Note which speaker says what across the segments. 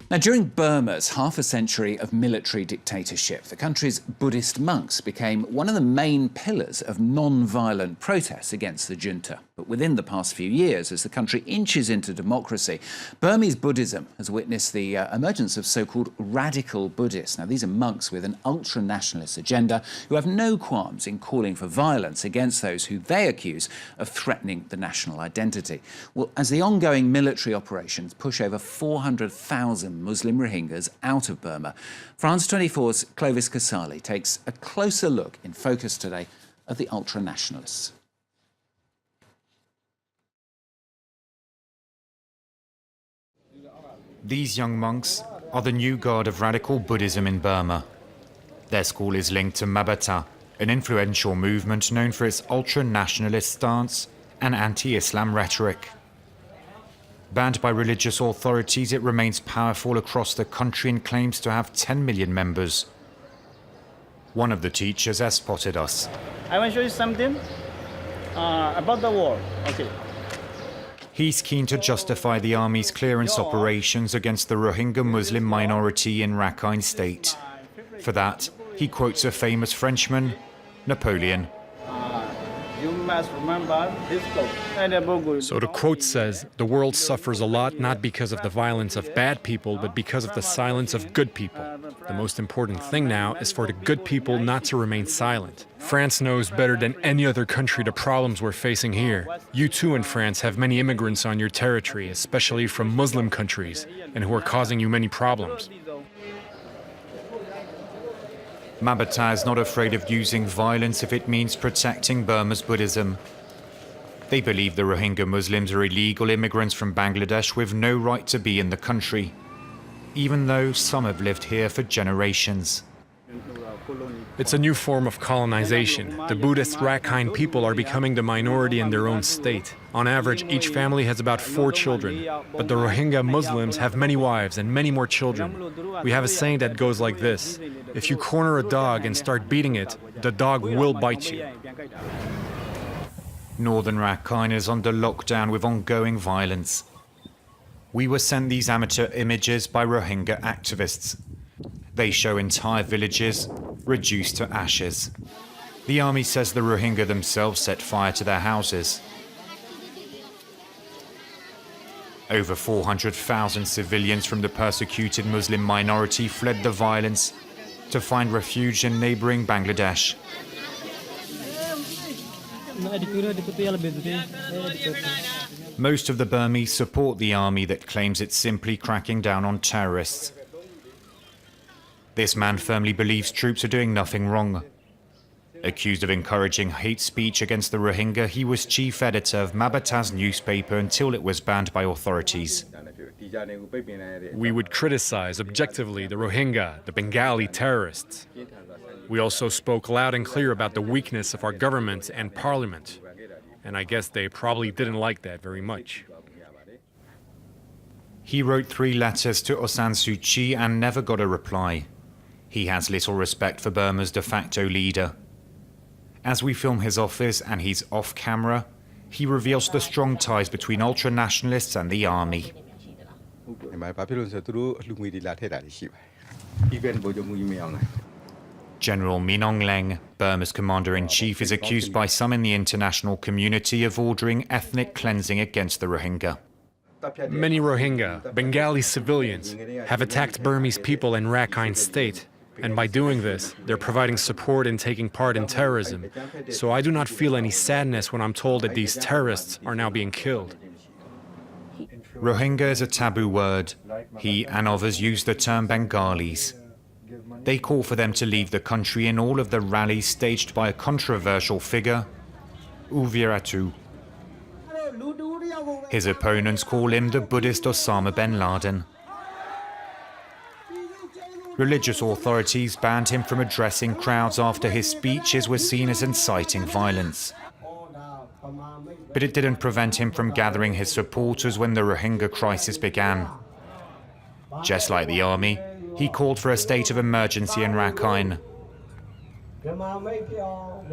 Speaker 1: Now, during Burma's half a century of military dictatorship, the country's Buddhist monks became one of the main pillars of non-violent protests against the junta. But within the past few years, as the country inches into democracy, Burmese Buddhism has witnessed the emergence of so-called radical Buddhists. Now, these are monks with an ultranationalist agenda who have no qualms in calling for violence against those who they accuse of threatening the national identity. Well, as the ongoing military operations push over 400,000 Muslim Rohingyas out of Burma, France 24's Clovis Casali takes a closer look in Focus today at the ultranationalists.
Speaker 2: These young monks are the new guard of radical Buddhism in Burma. Their school is linked to Mabata, an influential movement known for its ultra-nationalist stance and anti-Islam rhetoric. Banned by religious authorities, it remains powerful across the country and claims to have 10 million members. One of the teachers has spotted us.
Speaker 3: I want to show you something about the war. Okay.
Speaker 2: He's keen to justify the army's clearance operations against the Rohingya Muslim minority in Rakhine State. For that, he quotes a famous Frenchman, Napoleon.
Speaker 3: You must remember this quote.
Speaker 4: So the quote says, "The world suffers a lot not because of the violence of bad people, but because of the silence of good people. The most important thing now is for the good people not to remain silent. France knows better than any other country the problems we're facing here. You too in France have many immigrants on your territory, especially from Muslim countries, and who are causing you many problems."
Speaker 2: Mabata is not afraid of using violence if it means protecting Burma's Buddhism. They believe the Rohingya Muslims are illegal immigrants from Bangladesh with no right to be in the country, even though some have lived here for generations.
Speaker 4: It's a new form of colonization. The Buddhist Rakhine people are becoming the minority in their own state. On average, each family has about 4 children, but the Rohingya Muslims have many wives and many more children. We have a saying that goes like this: if you corner a dog and start beating it, the dog will bite you.
Speaker 2: Northern Rakhine is under lockdown with ongoing violence. We were sent these amateur images by Rohingya activists. They show entire villages reduced to ashes. The army says the Rohingya themselves set fire to their houses. Over 400,000 civilians from the persecuted Muslim minority fled the violence to find refuge in neighboring Bangladesh. Most of the Burmese support the army that claims it's simply cracking down on terrorists. This man firmly believes troops are doing nothing wrong. Accused of encouraging hate speech against the Rohingya, he was chief editor of Mabata's newspaper until it was banned by authorities.
Speaker 4: We would criticize objectively the Rohingya, the Bengali terrorists. We also spoke loud and clear about the weakness of our government and parliament. And I guess they probably didn't like that very much.
Speaker 2: He wrote 3 letters to Aung San Suu Kyi and never got a reply. He has little respect for Burma's de facto leader. As we film his office and he's off camera, he reveals the strong ties between ultra-nationalists and the army. General Min Aung Hlaing, Burma's commander-in-chief, is accused by some in the international community of ordering ethnic cleansing against the Rohingya.
Speaker 4: Many Rohingya, Bengali civilians, have attacked Burmese people in Rakhine State. And by doing this, they're providing support and taking part in terrorism. So I do not feel any sadness when I'm told that these terrorists are now being killed.
Speaker 2: Rohingya is a taboo word. He and others use the term Bengalis. They call for them to leave the country in all of the rallies staged by a controversial figure, Uviratu. His opponents call him the Buddhist Osama bin Laden. Religious authorities banned him from addressing crowds after his speeches were seen as inciting violence. But it didn't prevent him from gathering his supporters when the Rohingya crisis began. Just like the army, he called for a state of emergency in Rakhine.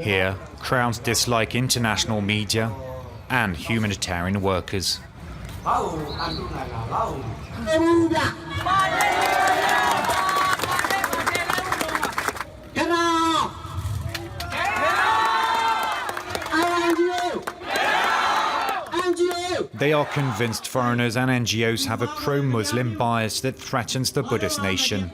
Speaker 2: Here, crowds dislike international media and humanitarian workers. They are convinced foreigners and NGOs have a pro-Muslim bias that threatens the Buddhist nation.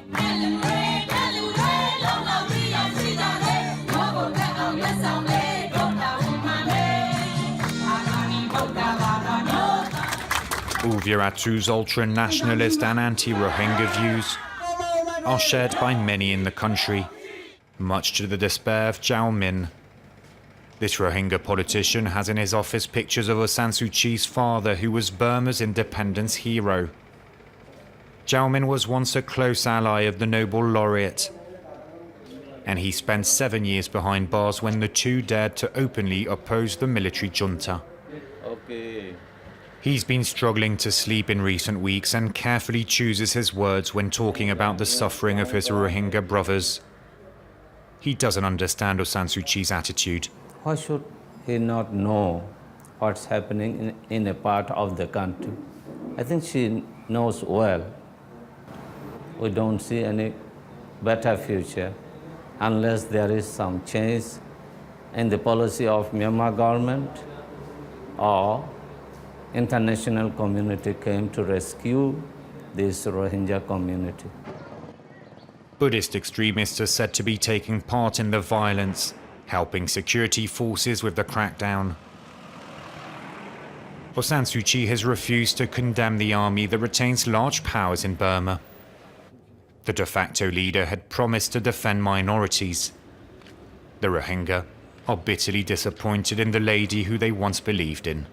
Speaker 2: Uluwatu's ultra-nationalist and anti-Rohingya views are shared by many in the country, much to the despair of Zhao Min. This Rohingya politician has in his office pictures of Aung San Suu Kyi's father, who was Burma's independence hero. Zhao Min was once a close ally of the Nobel laureate, and he spent 7 years behind bars when the two dared to openly oppose the military junta. He's been struggling to sleep in recent weeks and carefully chooses his words when talking about the suffering of his Rohingya brothers. He doesn't understand Aung San Suu Kyi's attitude.
Speaker 5: Why should he not know what's happening in a part of the country? I think she knows well. We don't see any better future unless there is some change in the policy of Myanmar government or international community came to rescue this Rohingya community.
Speaker 2: Buddhist extremists are said to be taking part in the violence, helping security forces with the crackdown. Aung San Suu Kyi has refused to condemn the army that retains large powers in Burma. The de facto leader had promised to defend minorities. The Rohingya are bitterly disappointed in the lady who they once believed in.